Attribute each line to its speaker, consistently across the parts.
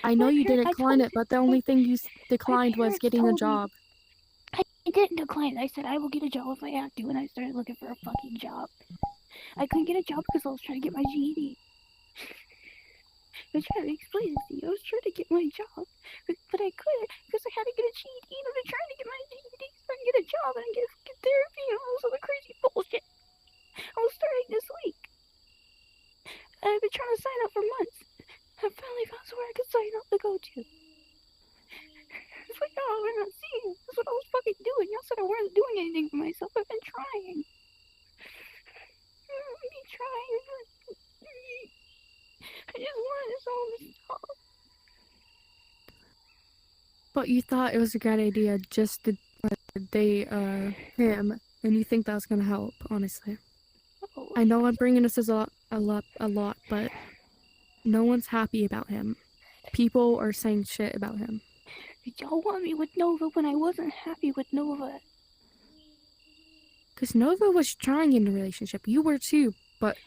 Speaker 1: I know you didn't
Speaker 2: I
Speaker 1: decline it, but the only thing you
Speaker 2: my
Speaker 1: declined was
Speaker 2: parents
Speaker 1: getting a
Speaker 2: told me
Speaker 1: job.
Speaker 2: I didn't decline. I said I will get a job if I have to, and I started looking for a fucking job. I couldn't get a job because I was trying to get my GED. I was trying to explain this to you. I was trying to get my job, but I couldn't because I had to get a GED, and I'm trying to get my GED so I can get a job and get fucking therapy and all this other crazy bullshit. I was starting this week. And I've been trying to sign up for months. I finally found somewhere I could sign up to go to. It's like, oh, we're not seeing. That's what I was fucking doing. Y'all said I wasn't doing anything for myself. I've been trying. I've been trying. I just wanted this all to stop.
Speaker 1: But you thought it was a great idea just to date him, and you think that's gonna help, honestly.
Speaker 2: Oh,
Speaker 1: I know I'm bringing this as a lot, but no one's happy about him. People are saying shit about him.
Speaker 2: did y'all want me with Nova when I wasn't happy with Nova?
Speaker 1: Because Nova was trying in the relationship. You were too, but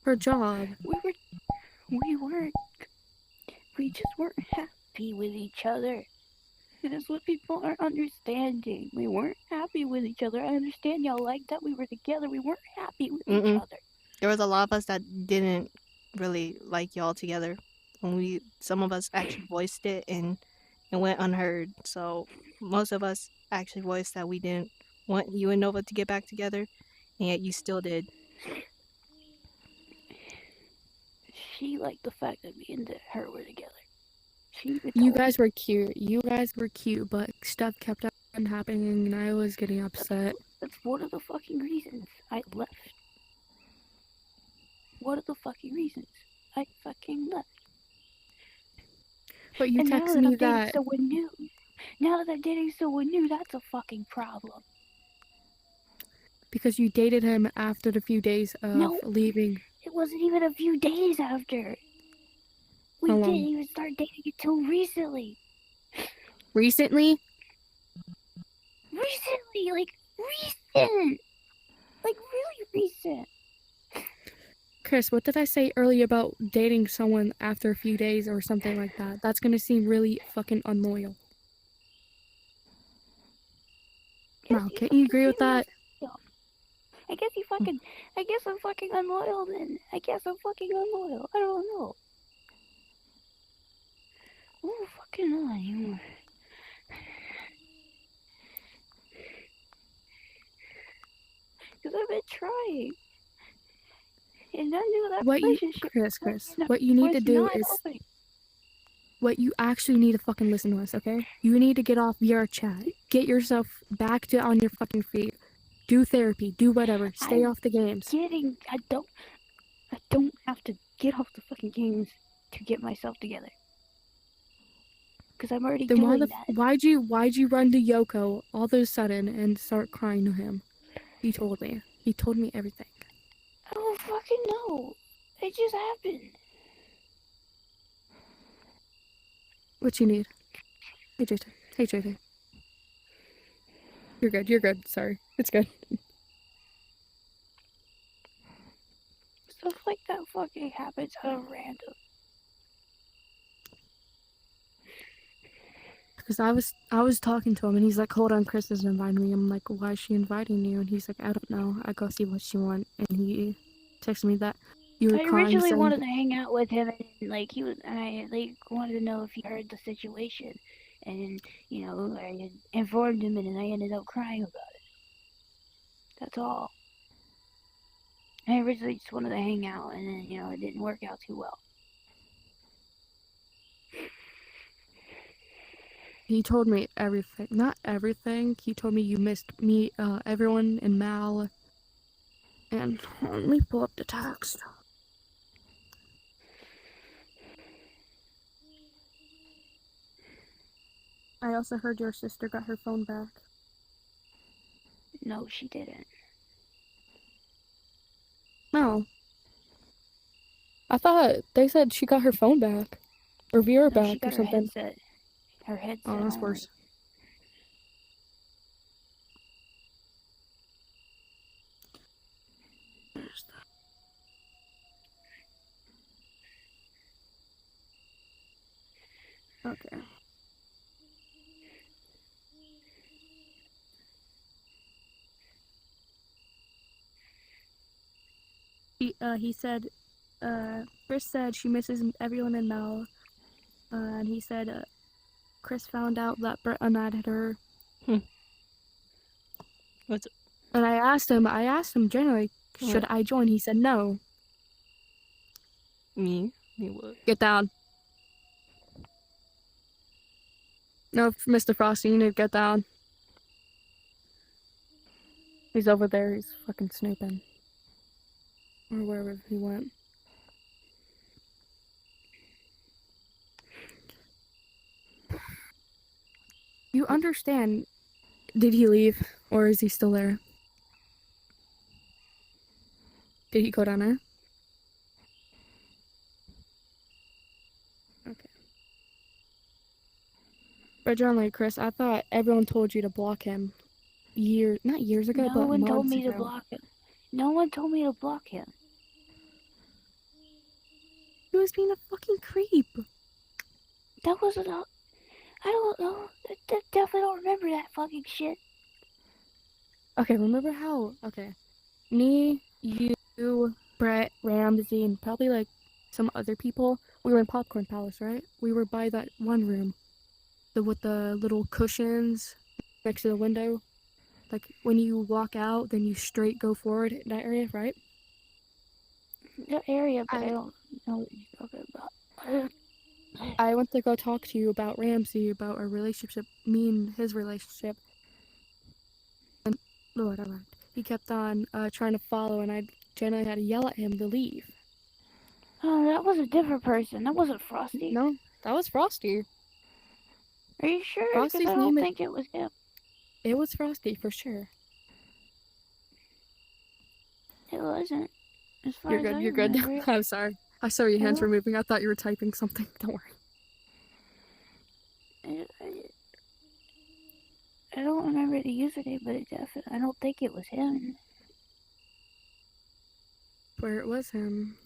Speaker 1: her job.
Speaker 2: We weren't. We just weren't happy with each other. And that's what people aren't understanding. We weren't happy with each other. I understand y'all like that we were together. We weren't happy with each
Speaker 3: Mm-mm.
Speaker 2: other.
Speaker 3: There was a lot of us that didn't really like y'all together. Some of us actually voiced it and it went unheard. So most of us actually voiced that we didn't want you and Nova to get back together, and yet you still did.
Speaker 2: She liked the fact that me and her were together. She even
Speaker 1: You
Speaker 2: told me.
Speaker 1: guys were cute. You guys were cute, but stuff kept on happening, and I was getting upset.
Speaker 2: That's one of the fucking reasons I left. One of the fucking reasons I fucking left.
Speaker 1: But you
Speaker 2: And now
Speaker 1: text
Speaker 2: that I'm
Speaker 1: me
Speaker 2: dating
Speaker 1: that
Speaker 2: someone new, that's a fucking problem.
Speaker 1: because you dated him after the few days of
Speaker 2: No,
Speaker 1: leaving.
Speaker 2: it wasn't even a few days after. We
Speaker 1: How
Speaker 2: didn't
Speaker 1: long?
Speaker 2: even start dating until recently.
Speaker 1: Recently?
Speaker 2: Recently, like recent. Like really recent.
Speaker 1: Chris, what did I say earlier about dating someone after a few days or something like that? That's gonna seem really fucking unloyal.
Speaker 2: Guess
Speaker 1: Now,
Speaker 2: you
Speaker 1: can't you
Speaker 2: fucking
Speaker 1: agree
Speaker 2: see
Speaker 1: with
Speaker 2: me
Speaker 1: that?
Speaker 2: as I guess I'm fucking unloyal then. I guess I'm fucking unloyal. I don't know. Oh, fucking on. Because I've been trying. And I knew that
Speaker 1: What you,
Speaker 2: relationship
Speaker 1: Chris, what you need
Speaker 2: was
Speaker 1: to do
Speaker 2: not
Speaker 1: is
Speaker 2: helping.
Speaker 1: what you actually need to fucking listen to us, okay? You need to get off your chat. Get yourself back to on your fucking feet. Do therapy. Do whatever. Stay
Speaker 2: I'm
Speaker 1: off the games.
Speaker 2: getting. I don't have to get off the fucking games to get myself together. Because I'm already
Speaker 1: Then
Speaker 2: doing that.
Speaker 1: why'd you run to Yoko all of a sudden and start crying to him? He told me. He told me everything.
Speaker 2: I don't fucking know. It just happened.
Speaker 1: What you need? Hey JJ. Hey JJ. You're good. You're good. Sorry. It's good.
Speaker 2: Stuff like that fucking happens out of random.
Speaker 1: Because I was talking to him and he's like, hold on, Chris is inviting me. I'm like, why is she inviting you? And he's like, I don't know. I go see what she want. And he texted me that you were
Speaker 2: I
Speaker 1: crying
Speaker 2: originally
Speaker 1: saying
Speaker 2: wanted to hang out with him, and like I like wanted to know if he heard the situation, and I had informed him, and then I ended up crying about it. That's all. I originally just wanted to hang out, and then it didn't work out too well.
Speaker 1: he told me everything. Not everything. He told me you missed me, everyone, and Mal. And let me pull up the text. I also heard your sister got her phone back.
Speaker 2: No, she didn't.
Speaker 1: No. I thought they said she got her phone back. Or viewer
Speaker 2: No, she
Speaker 1: back or
Speaker 2: got her
Speaker 1: something.
Speaker 2: headset. Her
Speaker 1: Oh,
Speaker 2: headset
Speaker 1: that's
Speaker 2: only.
Speaker 1: worse. Okay. He said, Chris said she misses everyone in Mel. And he said, Chris found out that Brett mad at her.
Speaker 3: What's
Speaker 1: And I asked him generally, should I join? He said no.
Speaker 3: me? Me what?
Speaker 1: Get down. No, Mr. Frosty, you need to get down. He's over there, he's fucking snooping. Or wherever he went. You understand, did he leave? Or is he still there? Did he go down there? Okay. But generally, Chris, I thought everyone told you to block him. Not years ago,
Speaker 2: No
Speaker 1: but
Speaker 2: one told
Speaker 1: months
Speaker 2: me to
Speaker 1: ago.
Speaker 2: block him. No one told me to block him.
Speaker 1: He was being a fucking creep.
Speaker 2: That wasn't all. I don't know. I definitely don't remember that fucking shit.
Speaker 1: Okay, remember how? Okay. Me, you, Brett, Ramsey, and probably like some other people. We were in Popcorn Palace, right? We were by that one room. With the little cushions next to the window. Like when you walk out, then you straight go forward in that area, right?
Speaker 2: The area, but I don't know what you're talking about.
Speaker 1: I went to go talk to you about Ramsey, about our relationship, me and his relationship. And Lord, I lied. He kept on trying to follow, and I generally had to yell at him to leave.
Speaker 2: Oh, that was a different person. That wasn't Frosty.
Speaker 1: No, that was Frosty.
Speaker 2: Are you sure? Because
Speaker 1: Frosty's
Speaker 2: I don't
Speaker 1: name is...
Speaker 2: think it was him.
Speaker 1: It was Frosty, for sure.
Speaker 2: It wasn't. As far
Speaker 1: You're
Speaker 2: as
Speaker 1: good,
Speaker 2: I
Speaker 1: you're good.
Speaker 2: remember it.
Speaker 1: I'm sorry. I saw your hands
Speaker 2: Oh.
Speaker 1: were moving. I thought you were typing something. Don't worry.
Speaker 2: I don't remember the username, but I don't think it was him.
Speaker 1: Where it was him.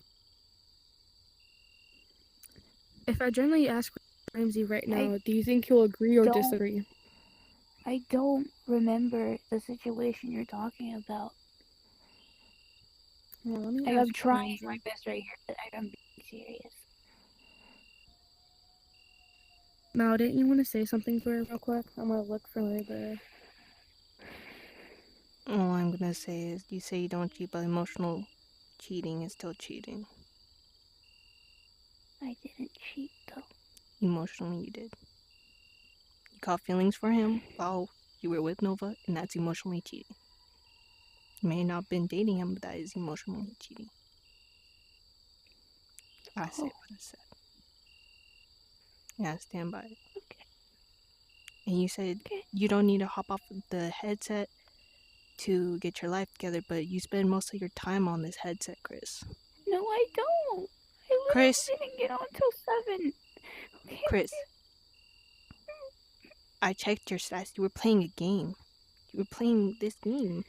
Speaker 1: If I generally ask Ramsey right now, do you think he'll agree or disagree?
Speaker 2: I don't remember the situation you're talking about.
Speaker 1: Well, let me
Speaker 2: Like,
Speaker 1: ask
Speaker 2: I'm trying
Speaker 1: Ramsey.
Speaker 2: my best right here, but I'm being serious.
Speaker 1: Mal, didn't you want to say something to her real quick? I'm gonna look for the...
Speaker 3: All I'm gonna say is, you say you don't cheat, but emotional cheating is still cheating.
Speaker 2: I didn't cheat, though.
Speaker 3: Emotionally, you did. You caught feelings for him while you were with Nova, and that's emotionally cheating. You may not have been dating him, but that is emotionally cheating. I said what I said. Yeah, stand by it.
Speaker 2: Okay.
Speaker 3: And you said you don't need to hop off the headset to get your life together, but you spend most of your time on this headset, Chris.
Speaker 2: No, I don't. I literally
Speaker 3: Chris.
Speaker 2: didn't get on till 7. Okay.
Speaker 3: Chris. I checked your stats. You were playing a game. You were playing this game.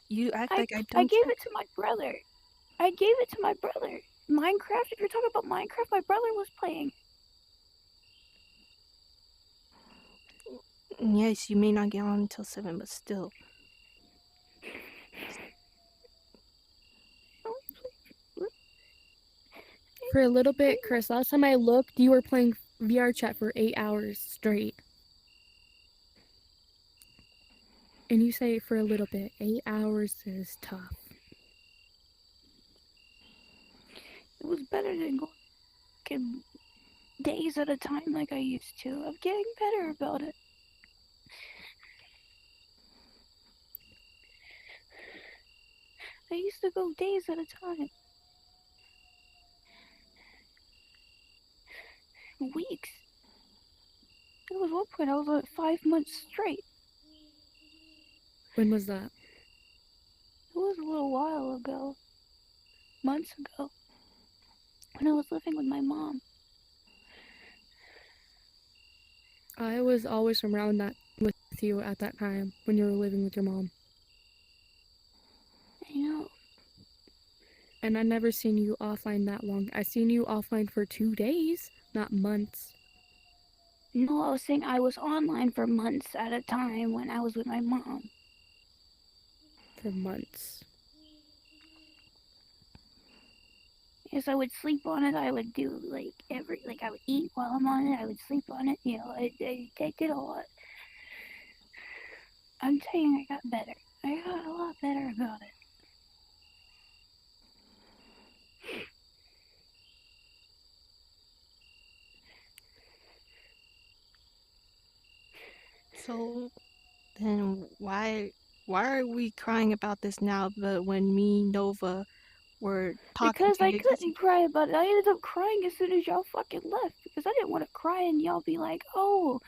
Speaker 3: You act like I don't.
Speaker 2: I gave it to my brother. Minecraft, if you're talking about Minecraft, my brother was playing.
Speaker 3: Yes, you may not get on until 7, but still.
Speaker 1: For a little bit, Chris, last time I looked, you were playing VR chat for 8 hours straight. And you say for a little bit, 8 hours is tough.
Speaker 2: It was better than going days at a time like I used to. I'm getting better about it. I used to go days at a time. Weeks. There was one point I was on 5 months straight.
Speaker 1: When was that?
Speaker 2: It was a little while ago. Months ago. When I was living with my mom.
Speaker 1: I was always around that with you at that time when you were living with your mom.
Speaker 2: I know.
Speaker 1: And I never seen you offline that long. I seen you offline for 2 days, not months.
Speaker 2: No, I was saying I was online for months at a time when I was with my mom.
Speaker 1: For months.
Speaker 2: Yes, I would sleep on it. I would do I would eat while I'm on it. I would sleep on it. You know, I did a lot. I'm saying I got better. I got a lot better about it.
Speaker 3: So then why are we crying about this now? But when me Nova were talking
Speaker 2: Because
Speaker 3: to
Speaker 2: I
Speaker 3: you just
Speaker 2: couldn't cry about it. I ended up crying as soon as y'all fucking left because I didn't want to cry and y'all be like, oh,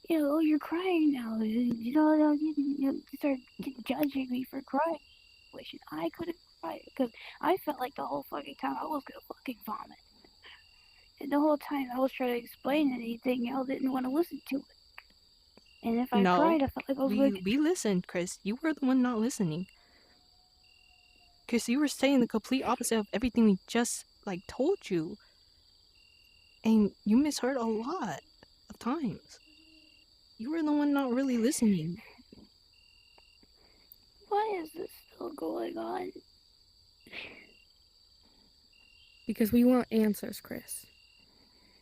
Speaker 2: you know, you're crying now. You start judging me for crying. Wishing I couldn't cry because I felt like the whole fucking time I was gonna fucking vomit. And the whole time I was trying to explain anything, y'all didn't want to listen to it. And if I
Speaker 3: no.
Speaker 2: cried, I felt like I was
Speaker 3: We
Speaker 2: going
Speaker 3: we listened, Chris. You were the one not listening. Cause you were saying the complete opposite of everything we just like told you. And you misheard a lot of times. You were the one not really listening.
Speaker 2: why is this still going on?
Speaker 1: Because we want answers, Chris.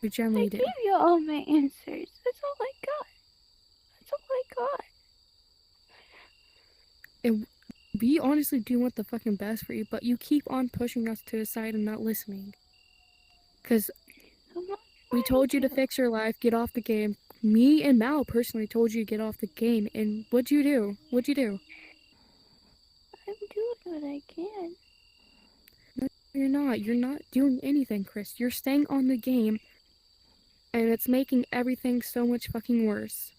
Speaker 1: We
Speaker 2: I
Speaker 1: generally do.
Speaker 2: gave you all my answers. That's all I got. That's all I got.
Speaker 1: And we honestly do want the fucking best for you, but you keep on pushing us to the side and not listening. Because
Speaker 2: I'm not
Speaker 1: we
Speaker 2: trying
Speaker 1: told you to
Speaker 2: to.
Speaker 1: fix your life, get off the game. Me and Mal personally told you to get off the game, and what'd you do? What'd you do?
Speaker 2: I'm doing what I can.
Speaker 1: No, you're not. You're not doing anything, Chris. You're staying on the game, and it's making everything so much fucking worse.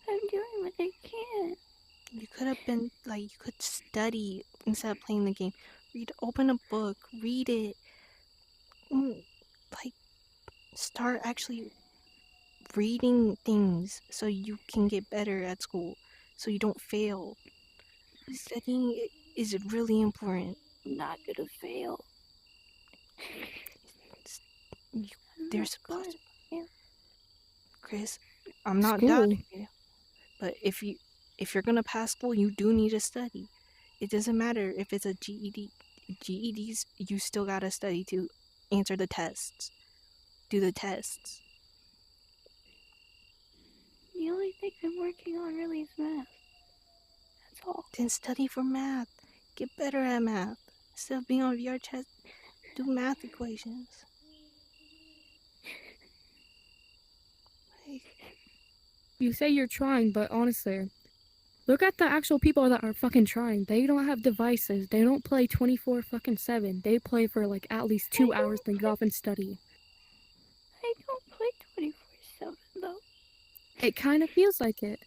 Speaker 2: I'm doing what I can.
Speaker 3: You could have been like you could study instead of playing the game. Open a book, read it. Like start actually reading things so you can get better at school, so you don't fail. Studying is really important.
Speaker 2: I'm not gonna fail.
Speaker 3: You,
Speaker 2: I'm not
Speaker 3: there's
Speaker 2: gonna
Speaker 3: possible,
Speaker 2: fail.
Speaker 3: Chris. I'm not
Speaker 1: School.
Speaker 3: doubting you, but if you're gonna pass school, you do need to study. It doesn't matter if it's a GED. GEDs, you still gotta study to answer the tests, do the tests.
Speaker 2: The only thing I'm working on really is math. That's all.
Speaker 3: Then study for math. Get better at math. Instead of being on VR chat, do math equations. Like,
Speaker 1: You say you're trying, but honestly, look at the actual people that are fucking trying. They don't have devices. They don't play 24 fucking 7. They play for like at least 2 hours, then get off and study.
Speaker 2: I don't play 24/7 though.
Speaker 1: It kind of feels like it.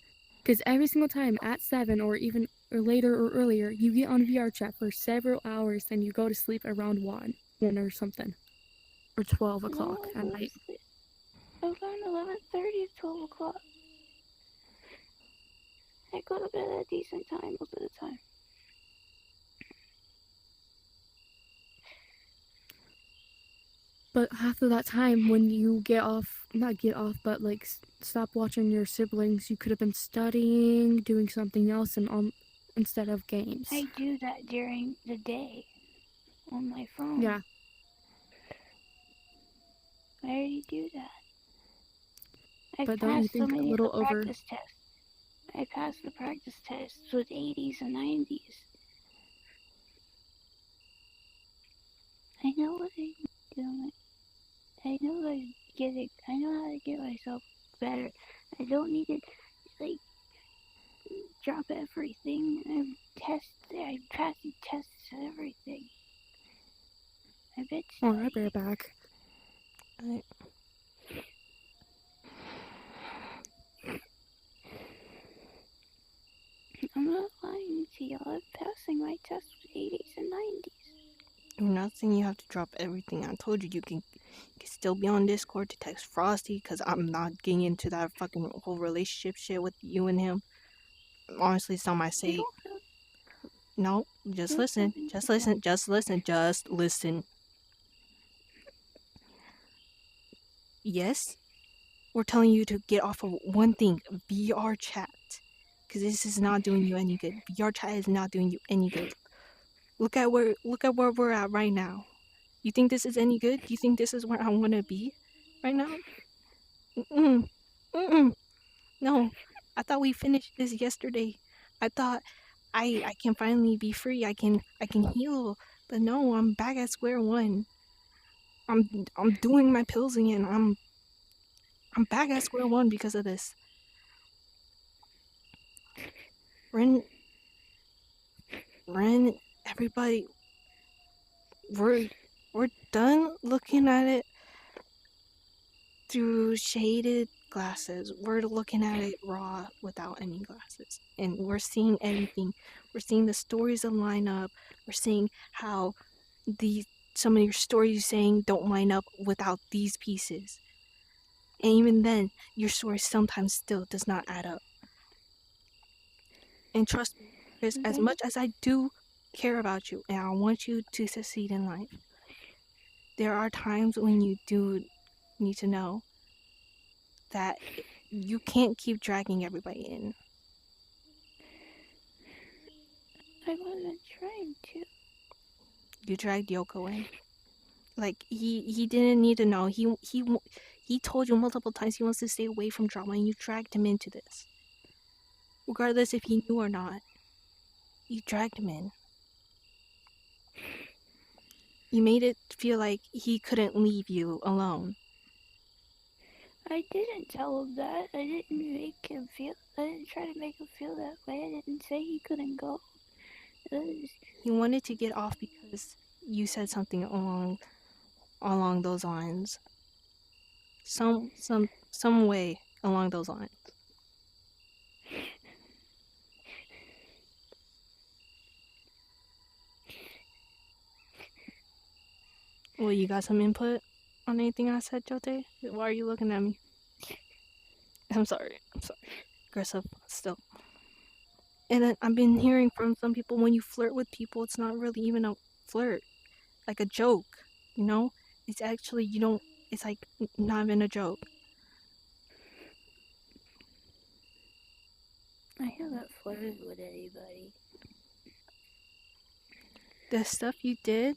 Speaker 1: Because every single time at 7 or even or later or earlier, you get on VR chat for several hours, then you go to sleep around 1 or something. Or 12
Speaker 2: I don't
Speaker 1: o'clock
Speaker 2: want to
Speaker 1: at
Speaker 2: go to
Speaker 1: night.
Speaker 2: sleep. Around 11:30 to 12 o'clock. I go to bed at a decent time most of the time.
Speaker 1: But half of that time, when you get off, not get off, but like stop watching your siblings, you could have been studying, doing something else, and instead of games.
Speaker 2: I do that during the day on my phone.
Speaker 1: Yeah,
Speaker 2: I already do that. I've
Speaker 1: but don't you
Speaker 2: passed so
Speaker 1: think a
Speaker 2: many of the
Speaker 1: little over?
Speaker 2: practice tests. I passed the practice tests with 80s and 90s. I know what I'm doing. I know I know how to get myself better. I don't need to like drop everything. I'm passing tests and everything. I've been
Speaker 1: Alright,
Speaker 2: studying.
Speaker 1: bareback.
Speaker 3: I,
Speaker 2: I'm not lying to y'all. I'm passing my tests with 80s and 90s.
Speaker 3: I'm not saying you have to drop everything. I told you you can still be on Discord to text Frosty because I'm not getting into that fucking whole relationship shit with you and him. Honestly, it's not my
Speaker 2: You
Speaker 3: say.
Speaker 2: don't have
Speaker 3: No, just listen.
Speaker 2: anything
Speaker 3: Just
Speaker 2: to tell.
Speaker 3: listen. Just listen. Just listen. Yes, we're telling you to get off of one thing, VR chat. Because this is not doing you any good. VR chat is not doing you any good. Look at where we're at right now. You think this is any good? Do you think this is where I want to be right now? Mm-mm. Mm-mm. No. I thought we finished this yesterday. I thought I can finally be free. I can heal. But no, I'm back at square one. I'm doing my pills again. I'm back at square one because of this. Ren, everybody, we're done looking at it through shaded glasses. We're looking at it raw without any glasses. And we're seeing everything. We're seeing the stories that line up. We're seeing how some of your stories you're saying don't line up without these pieces. And even then, your story sometimes still does not add up. And trust me, Chris, as much as I do care about you and I want you to succeed in life, there are times when you do need to know that you can't keep dragging everybody in.
Speaker 2: I wasn't trying to.
Speaker 3: You dragged Yoko in. Like he didn't need to know. He told you multiple times he wants to stay away from drama, and you dragged him into this. Regardless if he knew or not, you dragged him in. You made it feel like he couldn't leave you alone.
Speaker 2: I didn't tell him that. I didn't try to make him feel that way. I didn't say he couldn't go.
Speaker 3: He wanted to get off because you said something along those lines. Some way along those lines. Well, you got some input on anything I said, Jote? Why are you looking at me? I'm sorry. Aggressive still. And then I've been hearing from some people when you flirt with people, it's not really even a flirt, like a joke, you know? It's actually, it's like not even a joke.
Speaker 2: I haven't flirted with anybody.
Speaker 3: The stuff you did,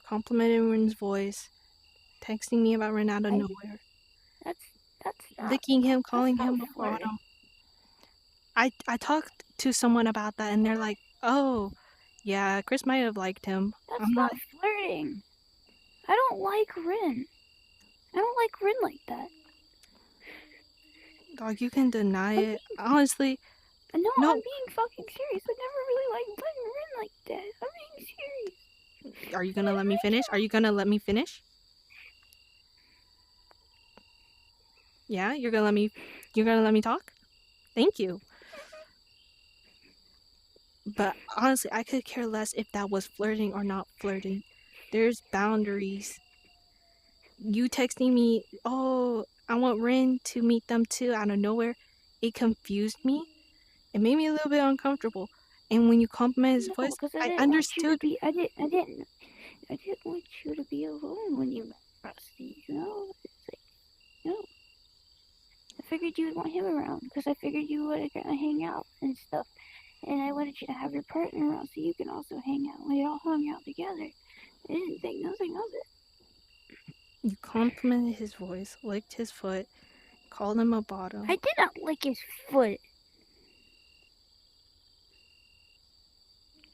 Speaker 3: complimenting Rin's voice, texting me about Rin out of nowhere.
Speaker 2: That's not.
Speaker 3: Licking him, calling
Speaker 2: that's
Speaker 3: him
Speaker 2: not
Speaker 3: a
Speaker 2: flirting.
Speaker 3: bottom. I talked to someone about that and they're like, oh, yeah, Chris might have liked him.
Speaker 2: That's
Speaker 3: I'm
Speaker 2: not
Speaker 3: like,
Speaker 2: flirting. I don't like Rin. I don't like Rin like that.
Speaker 3: dog, you can deny it. Honestly,
Speaker 2: No,
Speaker 3: no.
Speaker 2: I'm being fucking serious. I never really liked Rin like that. I'm being serious.
Speaker 3: Are you gonna let me finish? Are you gonna let me finish? Yeah, you're gonna let me talk? Thank you. But honestly, I could care less if that was flirting or not flirting. There's boundaries. You texting me, oh, I want Rin to meet them too out of nowhere. It confused me. It made me a little bit uncomfortable. And when you compliment his voice, I understood.
Speaker 2: I didn't want you to be alone when you met Rusty. You know, it's like, no. I figured you would want him around because I figured you would gonna hang out and stuff. And I wanted you to have your partner around so you can also hang out. We all hung out together. I didn't think nothing of it.
Speaker 3: You complimented his voice, licked his foot, called him a bottom.
Speaker 2: I did not lick his foot.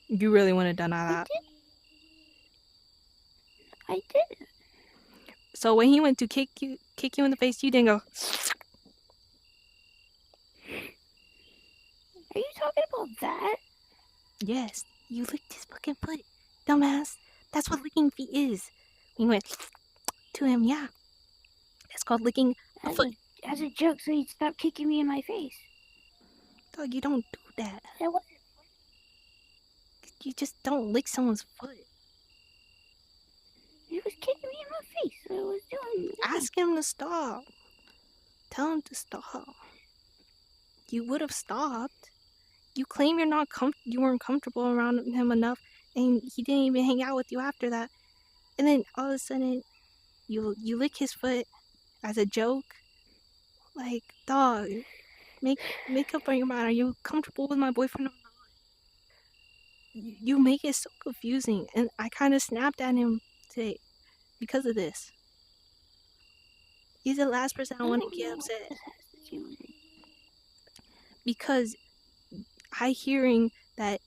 Speaker 3: You really want to deny that?
Speaker 2: I didn't.
Speaker 3: So when he went to kick you in the face, you didn't go.
Speaker 2: Are you talking about that?
Speaker 3: Yes, you licked his fucking foot, dumbass. That's what licking feet is. You went to him, yeah. That's called licking a foot.
Speaker 2: As a joke, so he'd stop kicking me in my face.
Speaker 3: Dog, you don't do that.
Speaker 2: That wasn't.
Speaker 3: You just don't lick someone's foot.
Speaker 2: He was kicking me in my face. So I was doing.
Speaker 3: Ask him to stop. Tell him to stop. You would have stopped. You claim you weren't comfortable around him enough, and he didn't even hang out with you after that. And then all of a sudden, You lick his foot as a joke. Like, dog, make up on your mind. Are you comfortable with my boyfriend or not? You make it so confusing, and I kind of snapped at him today because of this. He's the last person I
Speaker 2: I
Speaker 3: want
Speaker 2: don't
Speaker 3: to get
Speaker 2: know what
Speaker 3: upset
Speaker 2: this has to do with it.
Speaker 3: because I hearing that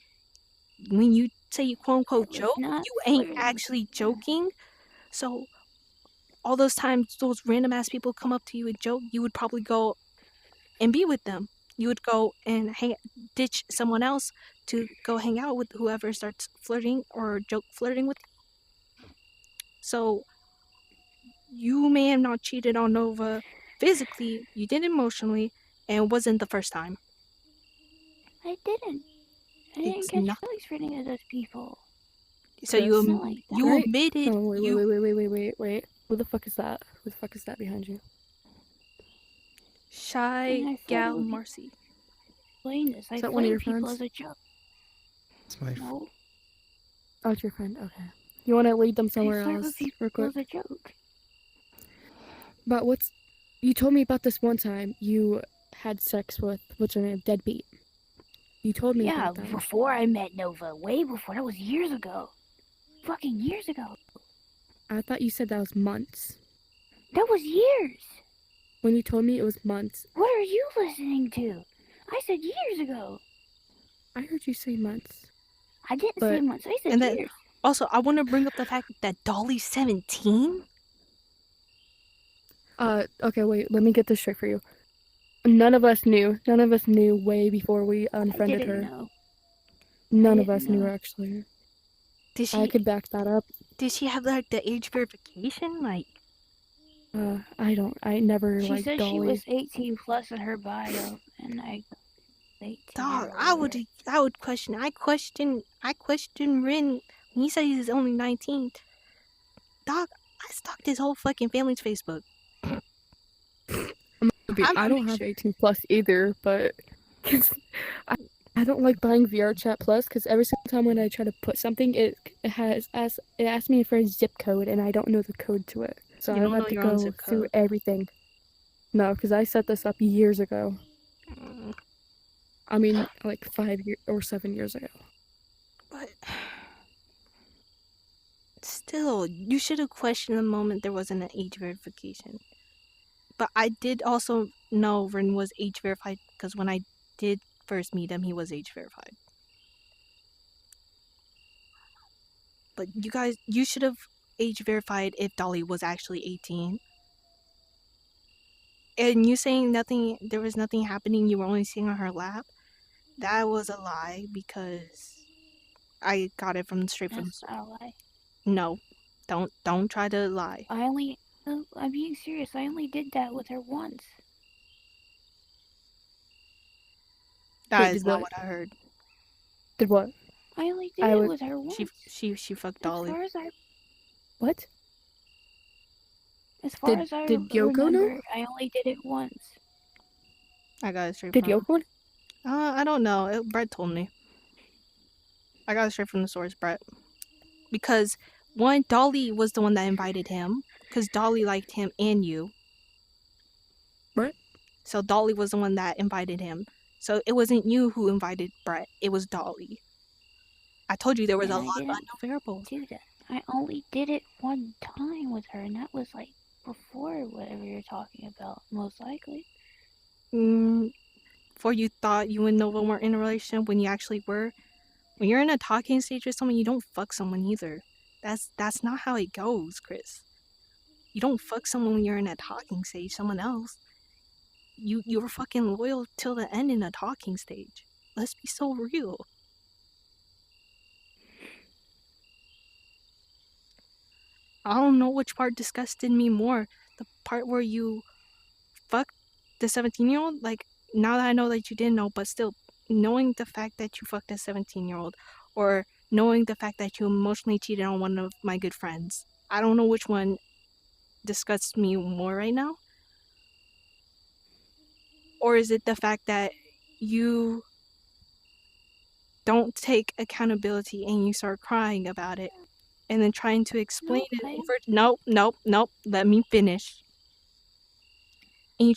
Speaker 3: when you say you quote unquote
Speaker 2: It was
Speaker 3: joke,
Speaker 2: not
Speaker 3: you ain't
Speaker 2: flirting.
Speaker 3: actually joking. So all those times those random ass people come up to you and joke, you would probably go and be with them. You would go and ditch someone else to go hang out with whoever starts flirting or joke flirting with you. So you may have not cheated on Nova physically, you did emotionally, and it wasn't the first time.
Speaker 2: I didn't. I didn't
Speaker 3: It's
Speaker 2: catch
Speaker 3: not.
Speaker 2: feelings for any of those people.
Speaker 3: So
Speaker 1: Chris,
Speaker 2: Not like that.
Speaker 3: you
Speaker 1: right?
Speaker 3: admitted
Speaker 1: Oh, wait,
Speaker 3: you.
Speaker 1: wait. Who the fuck is that? Who the fuck is that behind you?
Speaker 3: Shy
Speaker 2: And I
Speaker 3: gal
Speaker 2: flirted with
Speaker 3: Marcy.
Speaker 2: explain this. I
Speaker 1: Is that one of your
Speaker 2: flirt people
Speaker 1: friends?
Speaker 2: as a joke.
Speaker 4: It's my
Speaker 2: No,
Speaker 1: Oh, it's your friend. Okay. You want to lead them
Speaker 2: I
Speaker 1: somewhere
Speaker 2: flirt with
Speaker 1: else,
Speaker 2: people
Speaker 1: real quick?
Speaker 2: as a joke.
Speaker 1: But you told me about this one time you had sex with, what's her name? Deadbeat. You told me
Speaker 2: Yeah,
Speaker 1: about that.
Speaker 2: before I met Nova, way before. That was years ago. Fucking years ago.
Speaker 1: I thought you said that was months.
Speaker 2: That was years.
Speaker 1: When you told me it was months,
Speaker 2: What are you listening to? I said years ago.
Speaker 1: I heard you say months.
Speaker 2: I didn't
Speaker 1: But-
Speaker 2: say months. I said
Speaker 3: And then
Speaker 2: years.
Speaker 3: also, I want to bring up the fact that Dolly's 17.
Speaker 1: Okay, wait, let me get this straight for you. None of us knew. None of us knew way before we
Speaker 2: I
Speaker 1: unfriended
Speaker 2: didn't
Speaker 1: her.
Speaker 2: know.
Speaker 1: None
Speaker 2: I
Speaker 1: of us
Speaker 2: didn't
Speaker 1: knew,
Speaker 2: know.
Speaker 1: actually.
Speaker 3: Did
Speaker 1: I
Speaker 3: she?
Speaker 1: could back that up.
Speaker 3: Did she have like the age verification? Like,
Speaker 1: I never
Speaker 2: She
Speaker 1: liked
Speaker 2: said she
Speaker 1: Dolly.
Speaker 2: was 18 plus in her bio, and I 18
Speaker 3: dog,
Speaker 2: or
Speaker 3: I
Speaker 2: whatever.
Speaker 3: would question. I question Rin when he said he's only 19. Dog, I stalked his whole fucking family's Facebook.
Speaker 1: I don't have 18 plus either, but I, I don't like buying VR Chat Plus because every single time when I try to put something, it asks me for a zip code and I don't know the code to it, so
Speaker 3: You
Speaker 1: I
Speaker 3: don't know
Speaker 1: have to
Speaker 3: your own
Speaker 1: go
Speaker 3: zip
Speaker 1: through
Speaker 3: code.
Speaker 1: everything. No, because I set this up years ago.
Speaker 3: Mm,
Speaker 1: I mean, like 7 years ago.
Speaker 3: But still, you should have questioned the moment there wasn't an age verification. But I did also know Rin was age verified because when I did first meet him, he was age verified. But you should have age verified if Dolly was actually 18. And you saying there was nothing happening, you were only sitting on her lap, that was a lie because I got it straight from the
Speaker 2: That's
Speaker 3: source.
Speaker 2: not a lie.
Speaker 3: No, don't try to lie.
Speaker 2: I'm being serious. I only did that with her once.
Speaker 3: That
Speaker 1: Wait,
Speaker 3: is
Speaker 1: did
Speaker 3: not
Speaker 1: what?
Speaker 3: what I heard.
Speaker 1: Did what?
Speaker 2: I only did
Speaker 1: I
Speaker 2: it
Speaker 1: would-
Speaker 2: with her once.
Speaker 3: She fucked
Speaker 2: As
Speaker 3: Dolly.
Speaker 2: far as I
Speaker 1: What?
Speaker 2: As far
Speaker 1: Did-
Speaker 2: as I
Speaker 1: did Yoko know?
Speaker 2: remember, I only did it once.
Speaker 3: I got it straight
Speaker 1: Did
Speaker 3: from.
Speaker 1: Yoko?
Speaker 3: I don't know. Brett told me. I got it straight from the source, Brett. Because one, Dolly was the one that invited him. Because Dolly liked him and you.
Speaker 1: Brett?
Speaker 3: So Dolly was the one that invited him. So it wasn't you who invited Brett. It was Dolly. I told you there was
Speaker 2: And
Speaker 3: a
Speaker 2: I
Speaker 3: lot of
Speaker 2: didn't
Speaker 3: unknown variables.
Speaker 2: do that. I only did it one time with her, and that was like before whatever you're talking about, most likely.
Speaker 3: Before you thought you and Nova weren't in a relationship when you actually were. When you're in a talking stage with someone, you don't fuck someone either. That's not how it goes, Chris. You don't fuck someone when you're in a talking stage, someone else. You were fucking loyal till the end in a talking stage. Let's be so real. I don't know which part disgusted me more. The part where you fucked the 17-year-old? Like, now that I know that you didn't know, but still, knowing the fact that you fucked a 17-year-old, or knowing the fact that you emotionally cheated on one of my good friends. I don't know which one disgusts me more right now. Or is it the fact that you don't take accountability and you start crying about it and then trying to explain
Speaker 2: No,
Speaker 3: it
Speaker 2: I
Speaker 3: over. Nope, nope, nope. Let me finish. And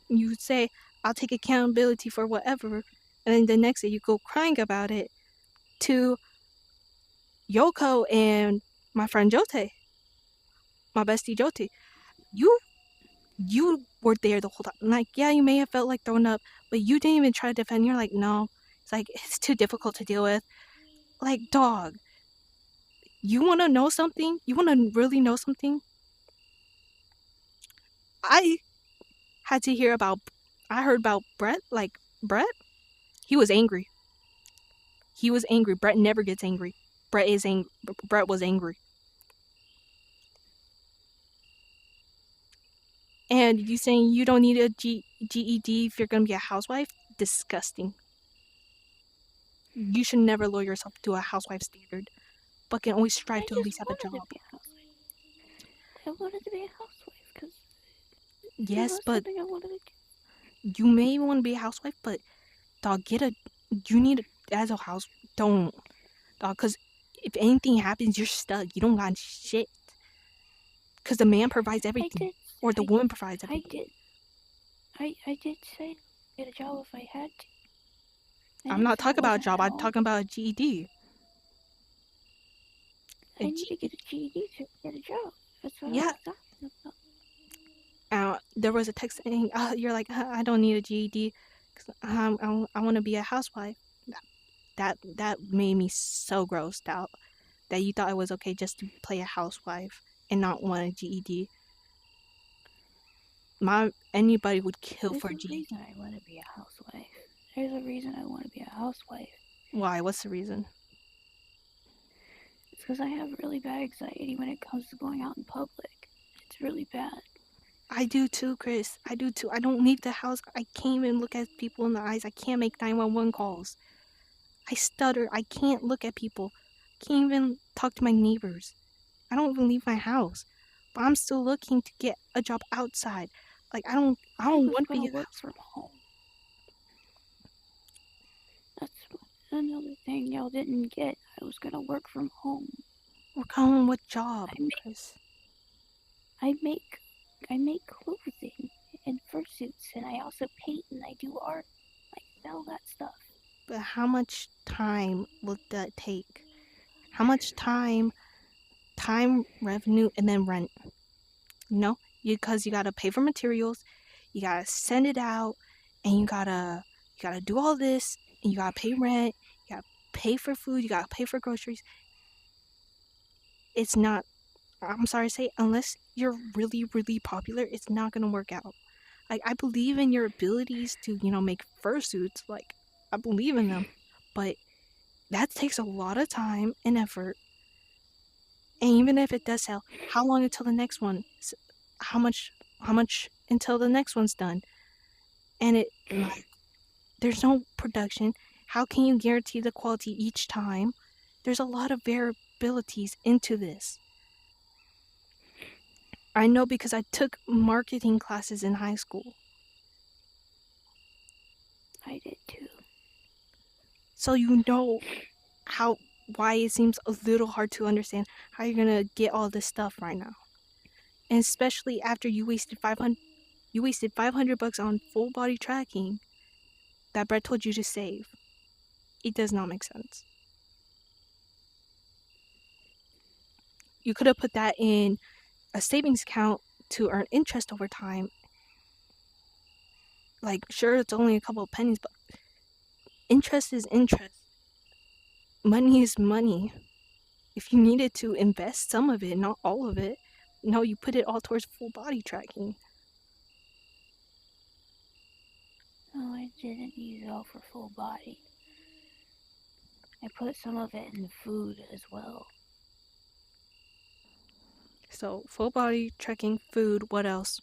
Speaker 3: you say, I'll take accountability for whatever. And then the next day you go crying about it to Yoko and my friend Jote, my bestie Jote. You you were there the whole time. Like, yeah, you may have felt like throwing up, but you didn't even try to defend. You're like, no, it's like it's too difficult to deal with. Like, dog, you want to know something? You want to really know something? I had to hear about. I heard about Brett. Like Brett, he was angry. He was angry. Brett never gets angry. Brett is angry. Brett was angry. And you saying you don't need a GED if you're gonna be a housewife? Disgusting. You should never lower yourself to a housewife standard, but can always strive to at
Speaker 2: just
Speaker 3: least have a
Speaker 2: wanted to
Speaker 3: job.
Speaker 2: be a housewife. I wanted to be a housewife because it
Speaker 3: Yes,
Speaker 2: was
Speaker 3: but
Speaker 2: something I wanted to do.
Speaker 3: you may want to be a housewife, but dog, you need as a house, don't, dog, because if anything happens, you're stuck. You don't got shit. Because the man provides
Speaker 2: I
Speaker 3: everything,
Speaker 2: did,
Speaker 3: or the
Speaker 2: I,
Speaker 3: woman provides
Speaker 2: I
Speaker 3: everything.
Speaker 2: did, I did say get a job if I had to. I
Speaker 3: I'm
Speaker 2: didn't
Speaker 3: not
Speaker 2: say I
Speaker 3: talking about a
Speaker 2: wasn't
Speaker 3: job.
Speaker 2: at
Speaker 3: I'm
Speaker 2: home.
Speaker 3: talking about a GED. A
Speaker 2: I need to get
Speaker 3: GED.
Speaker 2: a GED to get a job. That's what I
Speaker 3: Yeah.
Speaker 2: was talking about.
Speaker 3: There was a text saying, "You're like, I don't need a GED, because I want to be a housewife." That made me so grossed out that you thought it was okay just to play a housewife and not want a GED. Anybody would kill
Speaker 2: There's
Speaker 3: for a
Speaker 2: a reason
Speaker 3: GED.
Speaker 2: I want to be a housewife. There's a reason I want to be a housewife.
Speaker 3: Why? What's the reason?
Speaker 2: It's because I have really bad anxiety when it comes to going out in public. It's really bad.
Speaker 3: I do too, Chris. I do too. I don't leave the house. I can't even look at people in the eyes. I can't make 911 calls. I stutter. I can't look at people. I can't even talk to my neighbors. I don't even leave my house. But I'm still looking to get a job outside. Like I
Speaker 2: I
Speaker 3: don't
Speaker 2: was
Speaker 3: want to
Speaker 2: gonna
Speaker 3: be a
Speaker 2: work from home. That's another thing y'all didn't get. I was gonna work from home.
Speaker 3: Work home what job,
Speaker 2: I make,
Speaker 3: Chris?
Speaker 2: I make, I make clothing and fursuits, and I also paint and I do art. I sell that stuff.
Speaker 3: But how much time will that take? How much time, revenue, and then rent? You know, because you gotta pay for materials, you gotta send it out, and you gotta do all this, and you gotta pay rent, you gotta pay for food, you gotta pay for groceries. It's not. I'm sorry to say, unless you're really, really popular, it's not gonna work out. Like I believe in your abilities to, make fursuits. Like I believe in them, but that takes a lot of time and effort. And even if it does sell, how long until the next one? How much? How much until the next one's done? And like there's no production. How can you guarantee the quality each time? There's a lot of variabilities into this. I know because I took marketing classes in high school.
Speaker 2: I did too.
Speaker 3: So you know how why it seems a little hard to understand how you're gonna get all this stuff right now. And especially after you wasted 500 bucks on full body tracking that Brett told you to save. It does not make sense. You could have put that in a savings account to earn interest over time. Like, sure, it's only a couple of pennies, but interest is interest. Money is money. If you needed to invest some of it, not all of it, no, you put it all towards full body tracking.
Speaker 2: No, I didn't use it all for full body. I put some of it in food as well.
Speaker 3: So, full body tracking, food, what else?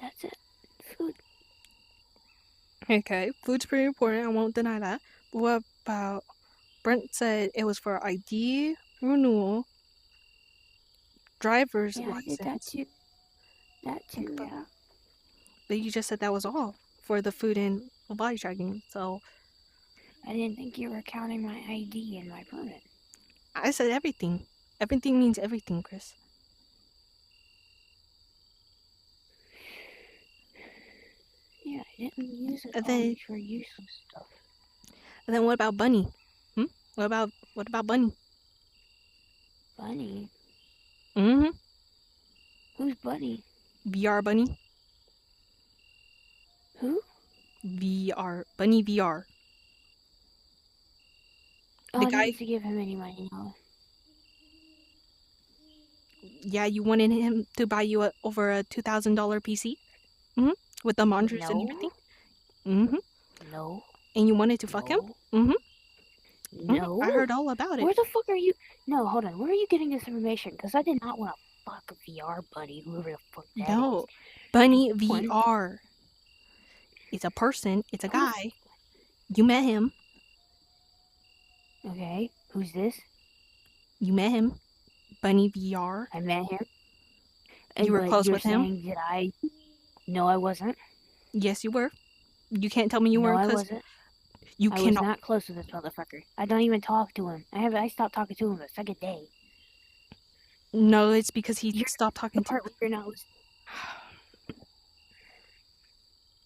Speaker 2: That's it. Food.
Speaker 3: Okay, food's pretty important, I won't deny that. But what about Brent said it was for ID renewal, driver's
Speaker 2: Yeah, I did that
Speaker 3: license.
Speaker 2: too. That too,
Speaker 3: But,
Speaker 2: yeah.
Speaker 3: but you just said that was all for the food and full body tracking. So,
Speaker 2: I didn't think you were counting my ID and my permit.
Speaker 3: I said everything. Everything means everything, Chris.
Speaker 2: Yeah, I didn't use it
Speaker 3: And
Speaker 2: all
Speaker 3: then,
Speaker 2: for useless stuff.
Speaker 3: what about Bunny? What about Bunny?
Speaker 2: Bunny?
Speaker 3: Mm-hmm.
Speaker 2: Who's Bunny?
Speaker 3: VR Bunny.
Speaker 2: Who?
Speaker 3: VR Bunny VR.
Speaker 2: Oh,
Speaker 3: The
Speaker 2: I
Speaker 3: guy.
Speaker 2: need to give him any money now.
Speaker 3: Yeah, you wanted him to buy you over a $2,000 PC. Mm-hmm. With the monitors and
Speaker 2: No,
Speaker 3: everything. Mm-hmm.
Speaker 2: no,
Speaker 3: And you wanted to fuck him.
Speaker 2: no,
Speaker 3: Mm-hmm. Mm-hmm. I
Speaker 2: no.
Speaker 3: heard all about it.
Speaker 2: Where the fuck are you? No, hold on. Where are you getting this information? Because I did not want to fuck a VR buddy, whoever the fuck that is.
Speaker 3: No, Bunny
Speaker 2: One,
Speaker 3: VR. It's a person. It's a
Speaker 2: who the
Speaker 3: guy. You met him.
Speaker 2: okay, who's this?
Speaker 3: You met him. Bunny VR.
Speaker 2: I met him.
Speaker 3: You were
Speaker 2: But
Speaker 3: close
Speaker 2: you're
Speaker 3: with him.
Speaker 2: saying that I? No, I wasn't.
Speaker 3: Yes, you were. You can't tell me you
Speaker 2: No,
Speaker 3: weren't
Speaker 2: I
Speaker 3: because
Speaker 2: wasn't.
Speaker 3: you
Speaker 2: I was
Speaker 3: cannot.
Speaker 2: not close to this motherfucker. I don't even talk to him. I stopped talking to him the second day.
Speaker 3: No, it's because he
Speaker 2: You're
Speaker 3: stopped
Speaker 2: the
Speaker 3: talking to.
Speaker 2: part where you're not listening.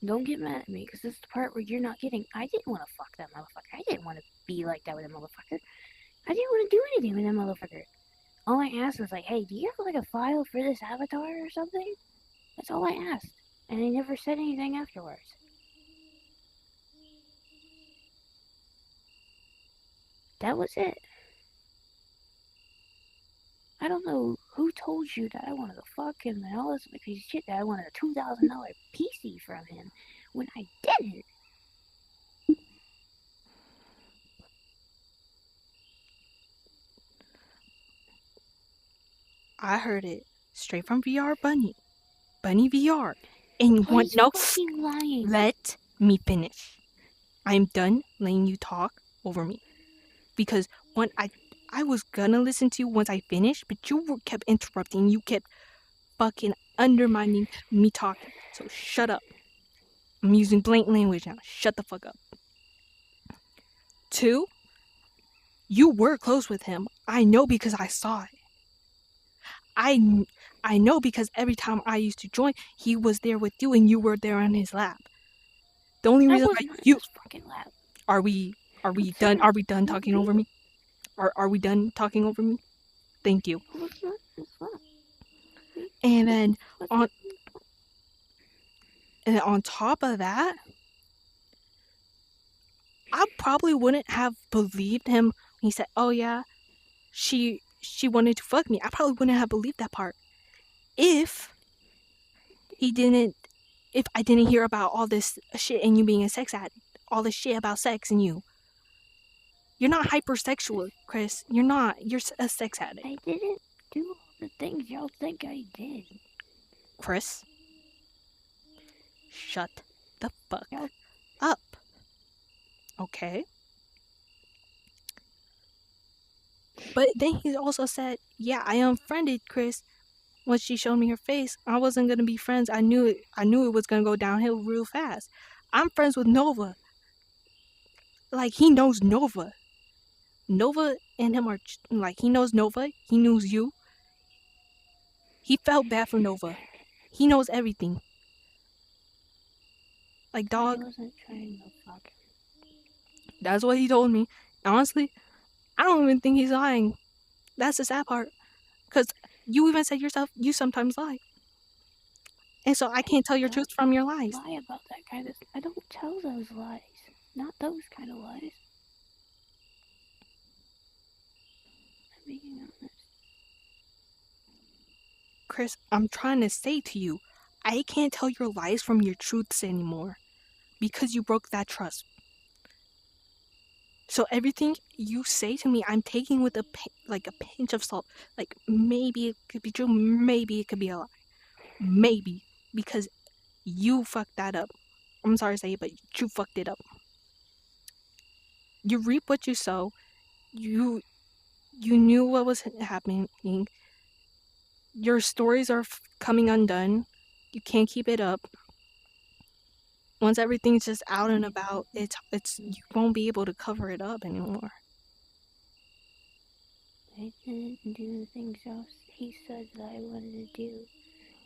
Speaker 2: Don't get mad at me, because this is the part where you're not getting. I didn't want to fuck that motherfucker. I didn't want to be like that with a motherfucker. I didn't want to do anything with that motherfucker. All I asked was like, hey, do you have like a file for this avatar or something? That's all I asked. And he never said anything afterwards. That was it. I don't know who told you that I wanted to fuck him and all this crazy shit, that I wanted a $2,000 PC from him when I didn't.
Speaker 3: I heard it straight from VR Bunny. Bunny VR. And you want
Speaker 2: He's
Speaker 3: no?
Speaker 2: fucking lying.
Speaker 3: Let me finish. I'm done letting you talk over me. Because when I was gonna listen to you once I finished, but kept interrupting. You kept fucking undermining me talking. So shut up. I'm using blank language now. Shut the fuck up. 2, you were close with him. I know because I saw it. I know because every time I used to join, he was there with you and you were there on his lap. The only
Speaker 2: I
Speaker 3: reason
Speaker 2: was
Speaker 3: why
Speaker 2: not in
Speaker 3: you
Speaker 2: his fucking lap.
Speaker 3: are we
Speaker 2: I'm
Speaker 3: done?
Speaker 2: sorry.
Speaker 3: Are we done
Speaker 2: No,
Speaker 3: talking over me? Are we done talking over me? Thank you.
Speaker 2: I was not in his lap.
Speaker 3: And then on on top of that, I probably wouldn't have believed him when he said, "Oh yeah, she wanted to fuck me." I probably wouldn't have believed that part if he didn't if I didn't hear about all this shit and you being a sex addict, all this shit about sex and you. You're not hypersexual, Chris. You're not. You're a sex addict.
Speaker 2: I didn't do all the things y'all think I did.
Speaker 3: Chris, shut the fuck
Speaker 2: Y'all
Speaker 3: up. Okay? But then he also said, "Yeah, I unfriended Chris once she showed me her face. I wasn't gonna be friends. I knew it was gonna go downhill real fast. I'm friends with Nova. Like he knows Nova. Nova and him are like he knows Nova. He knows you. He felt bad for Nova. He knows everything. Like
Speaker 2: I
Speaker 3: dog,
Speaker 2: wasn't trying to fuck him.
Speaker 3: that's what he told me. Honestly, I don't even think he's lying. That's the sad part. Cause you even said yourself you sometimes lie. And so I can't tell your truth from your lies.
Speaker 2: Lie about that kind of. I don't tell those lies. Not those kind of lies. I'm being honest.
Speaker 3: Chris, I'm trying to say to you, I can't tell your lies from your truths anymore because you broke that trust. So everything you say to me, I'm taking with a pinch of salt. Like maybe it could be true, maybe it could be a lie, maybe because you fucked that up. I'm sorry to say it, but you fucked it up. You reap what you sow. You knew what was happening. Your stories are coming undone. You can't keep it up. Once everything's just out and about, it's you won't be able to cover it up anymore.
Speaker 2: I didn't do the things he said that I wanted to do,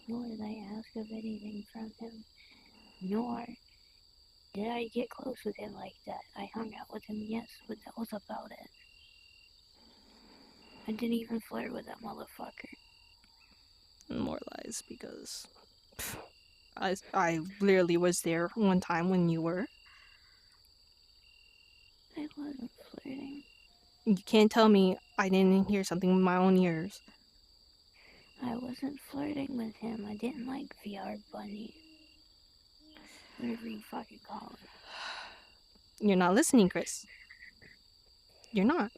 Speaker 2: nor did I ask of anything from him, nor did I get close with him like that. I hung out with him, yes, but that was about it. I didn't even flirt with that motherfucker.
Speaker 3: More lies, because I literally was there one time when you were.
Speaker 2: I wasn't flirting.
Speaker 3: You can't tell me I didn't hear something with my own ears.
Speaker 2: I wasn't flirting with him. I didn't like VR Bunny. Whatever you fucking call it.
Speaker 3: You're not listening, Kriss. You're not.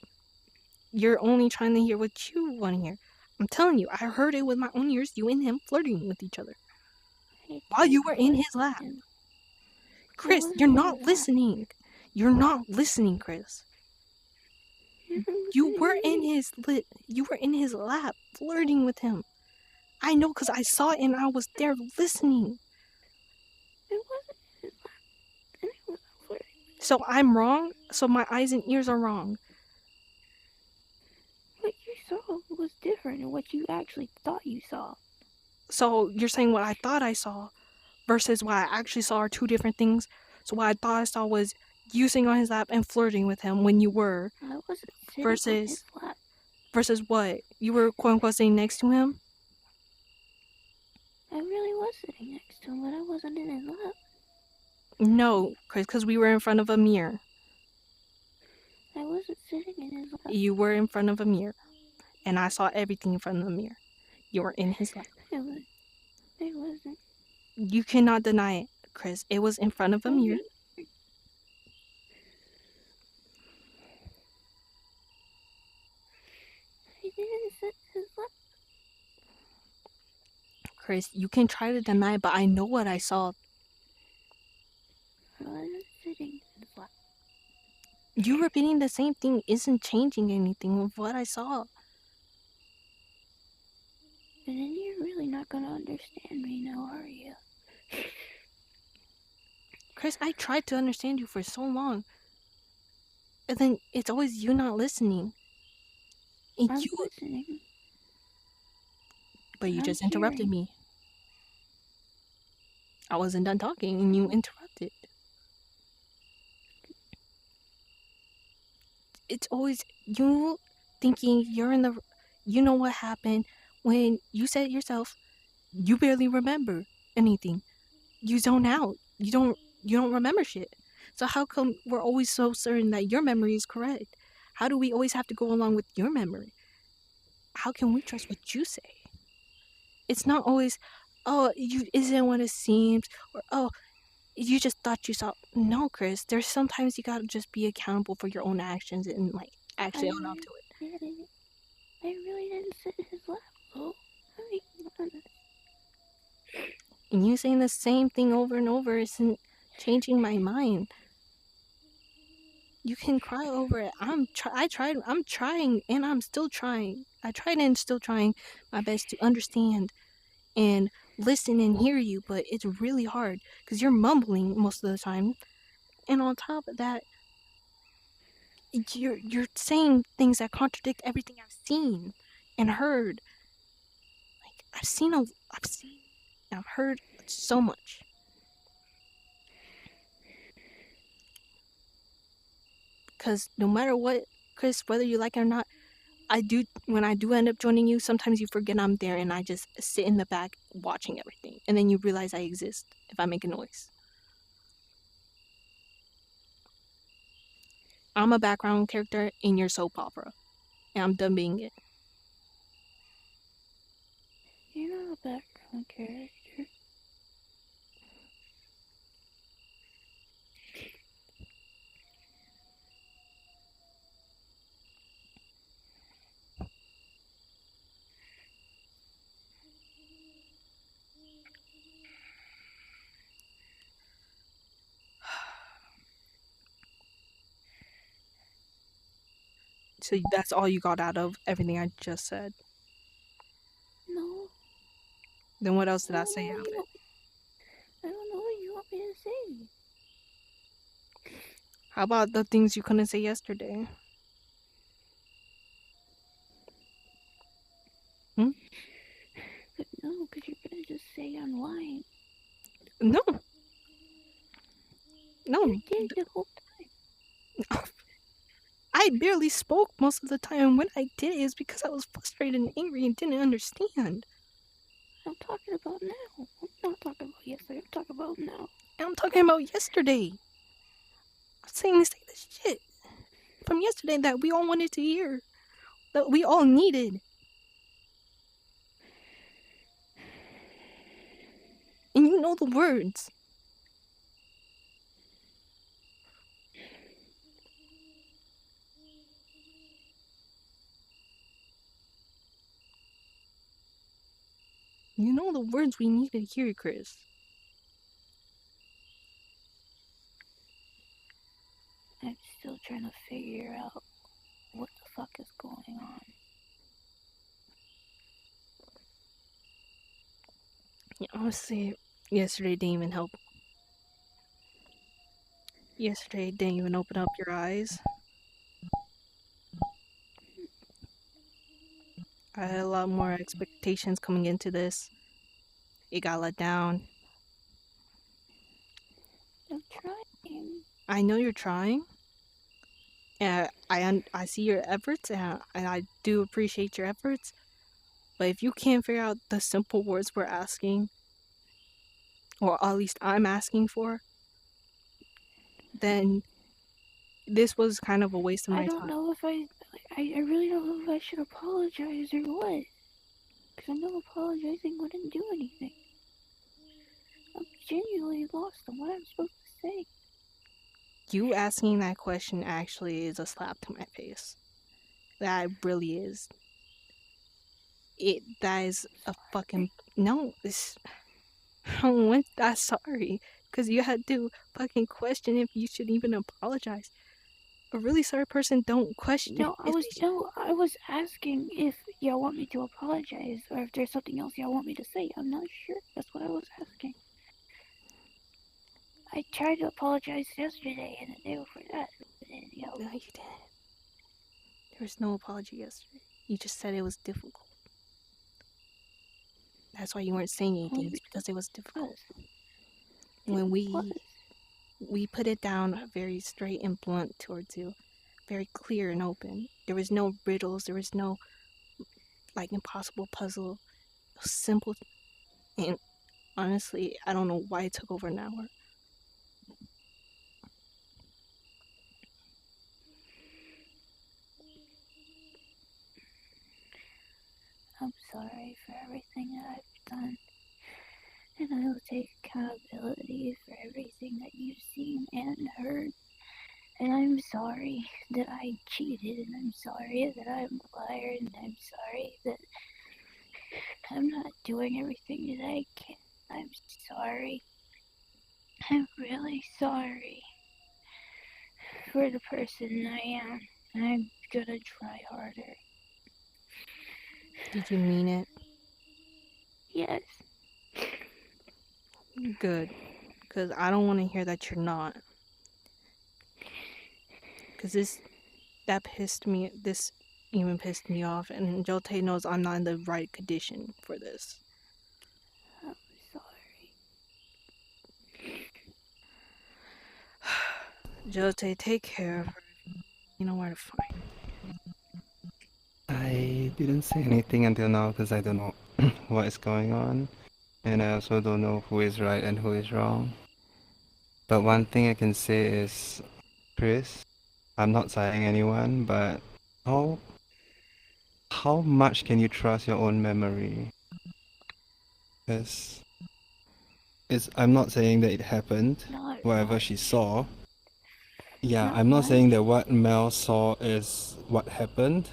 Speaker 3: You're only trying to hear what you want to hear. I'm telling you, I heard it with my own ears, you and him flirting with each other
Speaker 2: I
Speaker 3: while
Speaker 2: didn't
Speaker 3: you were in
Speaker 2: flirt
Speaker 3: his
Speaker 2: with
Speaker 3: lap.
Speaker 2: him. I
Speaker 3: Kriss,
Speaker 2: wasn't
Speaker 3: you're
Speaker 2: in
Speaker 3: not
Speaker 2: his lap.
Speaker 3: listening. You're not listening, Kriss. You were in his lap flirting with him. I know because I saw it and I was there listening.
Speaker 2: I wasn't in his lap. And I wasn't flirting.
Speaker 3: So I'm wrong? So my eyes and ears are wrong.
Speaker 2: What you saw was different than what you actually thought you saw.
Speaker 3: So you're saying what I thought I saw versus what I actually saw are two different things. So what I thought I saw was you sitting on his lap and flirting with him when you were,
Speaker 2: I wasn't sitting on his
Speaker 3: versus
Speaker 2: lap.
Speaker 3: what? You were quote unquote sitting next to him?
Speaker 2: I really was sitting next to him, but I wasn't in his lap.
Speaker 3: No, because we were in front of a mirror.
Speaker 2: I wasn't sitting in his lap.
Speaker 3: You were in front of a mirror. And I saw everything in front of the mirror. You were in his lap.
Speaker 2: I wasn't.
Speaker 3: You cannot deny it, Kriss. It was in front of a mirror.
Speaker 2: I didn't sit in his lap.
Speaker 3: Kriss, you can try to deny it, but I know what I saw.
Speaker 2: I wasn't sitting in his lap.
Speaker 3: You repeating the same thing isn't changing anything of what I saw.
Speaker 2: But then you're really not gonna understand me now, are you?
Speaker 3: Kriss, I tried to understand you for so long. And then it's always you not listening. And
Speaker 2: I'm listening.
Speaker 3: But you
Speaker 2: I'm
Speaker 3: just interrupted
Speaker 2: hearing.
Speaker 3: me. I wasn't done talking and you interrupted. It's always you thinking you're in the. You know what happened when you said it yourself. You barely remember anything. You zone out. You don't remember shit. So how come we're always so certain that your memory is correct? How do we always have to go along with your memory? How can we trust what you say? It's not always, oh, you isn't what it seems, or oh, you just thought you saw. No, Kriss. There's sometimes you gotta just be accountable for your own actions and like actually own up to it.
Speaker 2: I really didn't sit in his lap, though. I mean, honest.
Speaker 3: And you saying the same thing over and over isn't changing my mind. You can cry over it. I'm trying, and I'm still trying. I tried and still trying my best to understand and listen and hear you, but it's really hard because you're mumbling most of the time. And on top of that, you're saying things that contradict everything I've seen and heard. Like I've seen and I've heard so much. Because no matter what, Kriss, whether you like it or not, when I do end up joining you, sometimes you forget I'm there and I just sit in the back watching everything. And then you realize I exist if I make a noise. I'm a background character in your soap opera. And I'm done being it.
Speaker 2: You're not a background character.
Speaker 3: So that's all you got out of everything I just said.
Speaker 2: No.
Speaker 3: Then what else did I say out of it?
Speaker 2: I don't know what you want me to say.
Speaker 3: How about the things you couldn't say yesterday?
Speaker 2: No, because you're gonna just say I'm lying.
Speaker 3: No,
Speaker 2: You
Speaker 3: no.
Speaker 2: did the whole
Speaker 3: I barely spoke most of the time, and when I did, it was because I was frustrated and angry and didn't understand.
Speaker 2: I'm talking about now. I'm not talking about yesterday. I'm talking about now.
Speaker 3: And I'm talking about yesterday. I'm saying the shit from yesterday that we all wanted to hear, that we all needed. And you know the words. You know the words we need to hear, Chris.
Speaker 2: I'm still trying to figure out what the fuck is going on.
Speaker 3: Yeah, honestly, yesterday didn't even help. Yesterday didn't even open up your eyes. I had a lot more expectations coming into this. It got let down.
Speaker 2: I'm trying.
Speaker 3: I know you're trying. And I see your efforts, and I do appreciate your efforts. But if you can't figure out the simple words we're asking, or at least I'm asking for, then this was kind of a waste of
Speaker 2: I
Speaker 3: my
Speaker 2: don't
Speaker 3: time.
Speaker 2: know if I really don't know if I should apologize or what. Because I know apologizing wouldn't do anything. I'm genuinely lost on what I'm supposed to say.
Speaker 3: You asking that question actually is a slap to my face. That really is. That is a fucking no. This I'm sorry because you had to fucking question if you should even apologize. A really sorry person don't question
Speaker 2: No,
Speaker 3: if they should.
Speaker 2: I was asking if y'all want me to apologize or if there's something else y'all want me to say. I'm not sure. That's what I was asking. I tried to apologize yesterday and the day before that. And,
Speaker 3: No, you didn't. There was no apology yesterday. You just said it was difficult. That's why you weren't saying anything. It's because it was difficult. When
Speaker 2: was.
Speaker 3: we put it down very straight and blunt towards you, very clear and open. There was no riddles. There was no like impossible puzzle. It was simple. And honestly, I don't know why it took over an hour.
Speaker 2: I'm sorry for everything that I've done. And I will take accountability for everything that you've seen and heard. And I'm sorry that I cheated, and I'm sorry that I'm a liar, and I'm sorry that I'm not doing everything that I can. I'm sorry. I'm really sorry for the person I am. I'm gonna try harder.
Speaker 3: Did you mean it?
Speaker 2: Yes.
Speaker 3: Good. Because I don't want to hear that you're not. Because this even pissed me off, and Jote knows I'm not in the right condition for this.
Speaker 2: I'm sorry.
Speaker 3: Jote, take care of her. You know where to find me.
Speaker 4: I didn't say anything until now because I don't know what is going on, and I also don't know who is right and who is wrong. But one thing I can say is, Chris, I'm not citing anyone, but how how much can you trust your own memory? Because I'm not saying that it happened,
Speaker 2: Not
Speaker 4: whatever she
Speaker 2: much.
Speaker 4: saw. Yeah,
Speaker 2: Not
Speaker 4: I'm not
Speaker 2: much.
Speaker 4: saying that what Mel saw is what happened.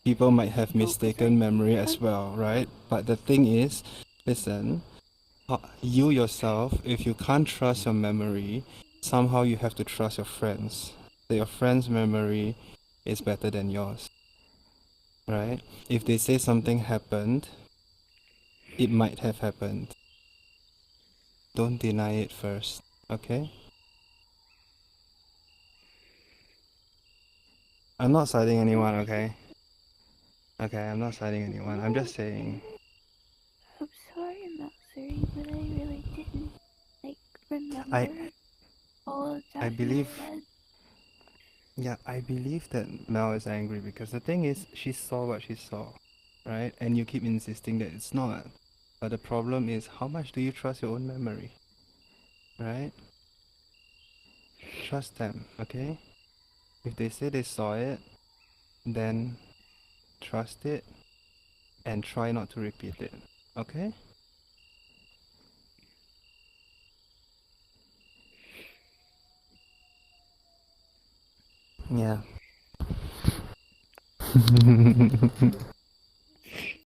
Speaker 4: People might have
Speaker 2: No, because
Speaker 4: mistaken memory
Speaker 2: I'm
Speaker 4: as well, right? But the thing is, listen, you yourself, if you can't trust your memory, somehow you have to trust your friends. So your friend's memory is better than yours, right? If they say something happened, it might have happened. Don't deny it first, okay? I'm not citing anyone, okay? Okay, I'm not citing anyone. I'm
Speaker 2: no.
Speaker 4: just saying. I
Speaker 2: remember all of
Speaker 4: I
Speaker 2: that he
Speaker 4: believe
Speaker 2: said.
Speaker 4: yeah, I believe that Mel is angry because the thing is she saw what she saw, right? And you keep insisting that it's not. But the problem is how much do you trust your own memory, right? Trust them, okay? If they say they saw it, then trust it and try not to repeat it, okay? Yeah.